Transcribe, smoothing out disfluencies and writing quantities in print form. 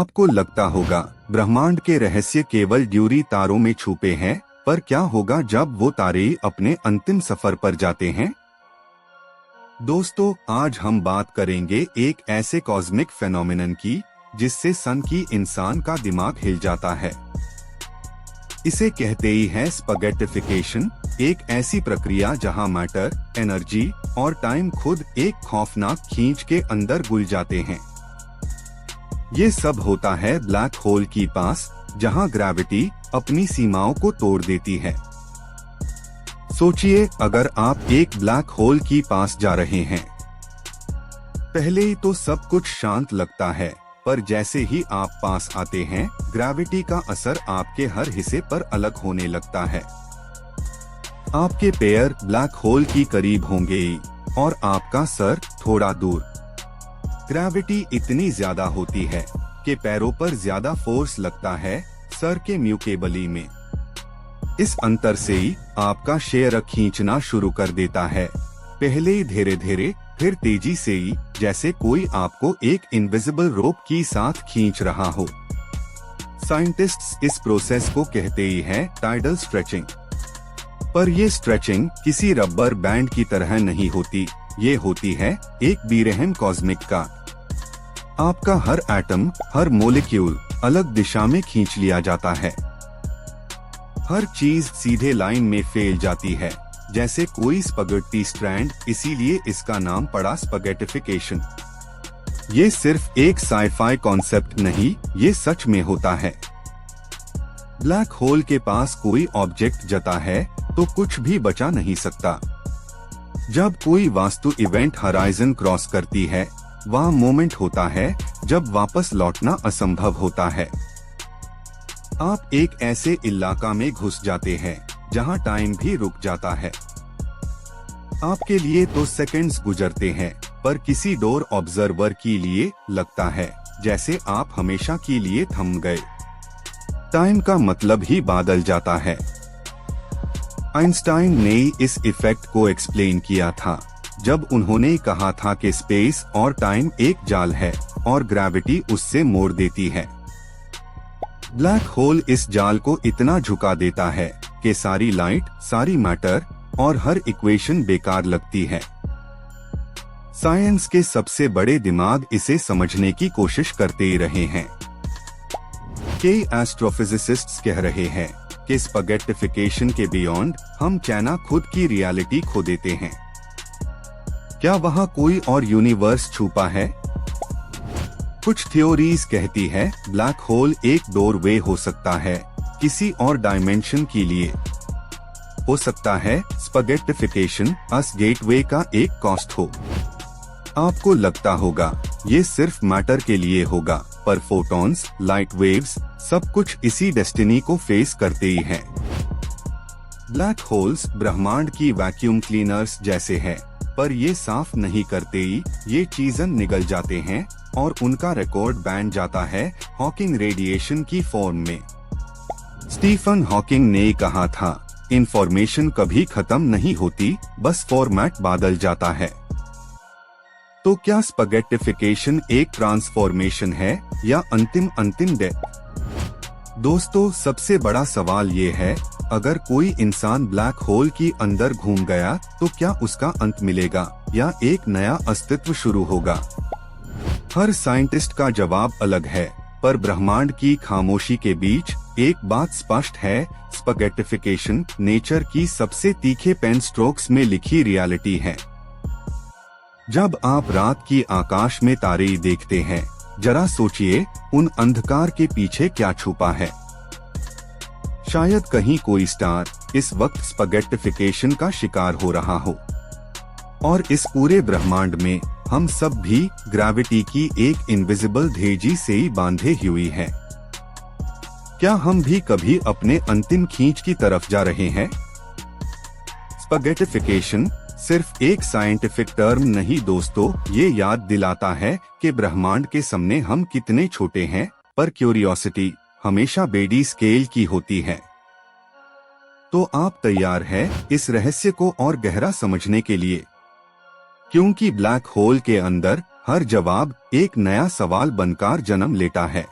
आपको लगता होगा ब्रह्मांड के रहस्य केवल ड्यूरी तारों में छुपे हैं, पर क्या होगा जब वो तारे अपने अंतिम सफर पर जाते हैं? दोस्तों, आज हम बात करेंगे एक ऐसे कॉस्मिक फेनोमेनन की जिससे सन की इंसान का दिमाग हिल जाता है। इसे कहते ही है स्पगेटिफिकेशन, एक ऐसी प्रक्रिया जहां मैटर, एनर्जी और टाइम खुद एक खौफनाक खींच के अंदर घुल जाते हैं। ये सब होता है ब्लैक होल के पास, जहां ग्रेविटी अपनी सीमाओं को तोड़ देती है। सोचिए, अगर आप एक ब्लैक होल के पास जा रहे हैं। पहले ही तो सब कुछ शांत लगता है, पर जैसे ही आप पास आते हैं, ग्रेविटी का असर आपके हर हिस्से पर अलग होने लगता है। आपके पैर ब्लैक होल के करीब होंगे और आपका सर थोड़ा दूर। ग्रेविटी इतनी ज्यादा होती है कि पैरों पर ज्यादा फोर्स लगता है सर के म्यूकेबली में। इस अंतर से ही आपका शेयर खींचना शुरू कर देता है, पहले ही धीरे धीरे, फिर तेजी से ही, जैसे कोई आपको एक इनविजिबल रोप के साथ खींच रहा हो। साइंटिस्ट्स इस प्रोसेस को कहते ही है टाइडल स्ट्रेचिंग। पर ये स्ट्रेचिंग किसी रबर बैंड की तरह नहीं होती, ये होती है एक बेरहम कॉस्मिक का। आपका हर एटम, हर मोलिक्यूल अलग दिशा में खींच लिया जाता है। हर चीज सीधे लाइन में फैल जाती है, जैसे कोई स्पगेटी स्ट्रैंड, इसीलिए इसका नाम पड़ा स्पगेटिफिकेशन। ये सिर्फ एक साइफाई कॉन्सेप्ट नहीं, ये सच में होता है। ब्लैक होल के पास कोई ऑब्जेक्ट जाता है तो कुछ भी बचा नहीं सकता। जब कोई वास्तु इवेंट हराइजन क्रॉस करती है, वह मोमेंट होता है जब वापस लौटना असंभव होता है। आप एक ऐसे इलाका में घुस जाते हैं जहां टाइम भी रुक जाता है। आपके लिए तो सेकंड्स गुजरते हैं, पर किसी डोर ऑब्जर्वर के लिए लगता है जैसे आप हमेशा के लिए थम गए। टाइम का मतलब ही बदल जाता है। आइंस्टाइन ने इस इफेक्ट को एक्सप्लेन किया था जब उन्होंने कहा था कि स्पेस और टाइम एक जाल है और ग्रेविटी उससे मोड़ देती है। ब्लैक होल इस जाल को इतना झुका देता है कि सारी लाइट, सारी मैटर और हर इक्वेशन बेकार लगती है। साइंस के सबसे बड़े दिमाग इसे समझने की कोशिश करते ही रहे हैं। कई एस्ट्रोफिजिसिस्ट्स कह रहे हैं कि स्पगेटिफिकेशन के बियॉन्ड हम चाइना खुद की रियलिटी खो देते हैं। क्या वहाँ कोई और यूनिवर्स छुपा है? कुछ थ्योरीज कहती है ब्लैक होल एक डोरवे हो सकता है किसी और डायमेंशन के लिए। हो सकता है स्पगेटिफिकेशन अस गेटवे का एक कॉस्ट हो। आपको लगता होगा ये सिर्फ मैटर के लिए होगा, पर फोटॉन्स, लाइट वेव्स, सब कुछ इसी डेस्टिनी को फेस करते ही हैं। ब्लैक होल्स ब्रह्मांड की वैक्यूम क्लीनर्स जैसे हैं, पर ये साफ नहीं करते ही ये चीजें निगल जाते हैं और उनका रिकॉर्ड बन जाता है हॉकिंग रेडिएशन की फॉर्म में। स्टीफन हॉकिंग ने कहा था, इंफॉर्मेशन कभी खत्म नहीं होती, बस फॉर्मेट बदल जाता है। तो क्या स्पगेटिफिकेशन एक ट्रांसफॉर्मेशन है या अंतिम डेथ? दोस्तों, सबसे बड़ा सवाल ये है, अगर कोई इंसान ब्लैक होल के अंदर घूम गया तो क्या उसका अंत मिलेगा या एक नया अस्तित्व शुरू होगा? हर साइंटिस्ट का जवाब अलग है, पर ब्रह्मांड की खामोशी के बीच एक बात स्पष्ट है, स्पगेटिफिकेशन नेचर की सबसे तीखे पेन स्ट्रोक्स में लिखी रियलिटी है। जब आप रात की आकाश में तारे देखते हैं, जरा सोचिए उन अंधकार के पीछे क्या छुपा है। शायद कहीं कोई स्टार इस वक्त स्पगेटिफिकेशन का शिकार हो रहा हो, और इस पूरे ब्रह्मांड में हम सब भी ग्रेविटी की एक इनविजिबल धेजी से ही बांधे हुई है। क्या हम भी कभी अपने अंतिम खींच की तरफ जा रहे हैं? स्पगेटिफिकेशन सिर्फ एक साइंटिफिक टर्म नहीं दोस्तों, ये याद दिलाता है कि ब्रह्मांड के सामने हम कितने छोटे हैं, पर क्यूरियोसिटी हमेशा बेडी स्केल की होती है। तो आप तैयार हैं इस रहस्य को और गहरा समझने के लिए? क्योंकि ब्लैक होल के अंदर हर जवाब एक नया सवाल बनकर जन्म लेता है।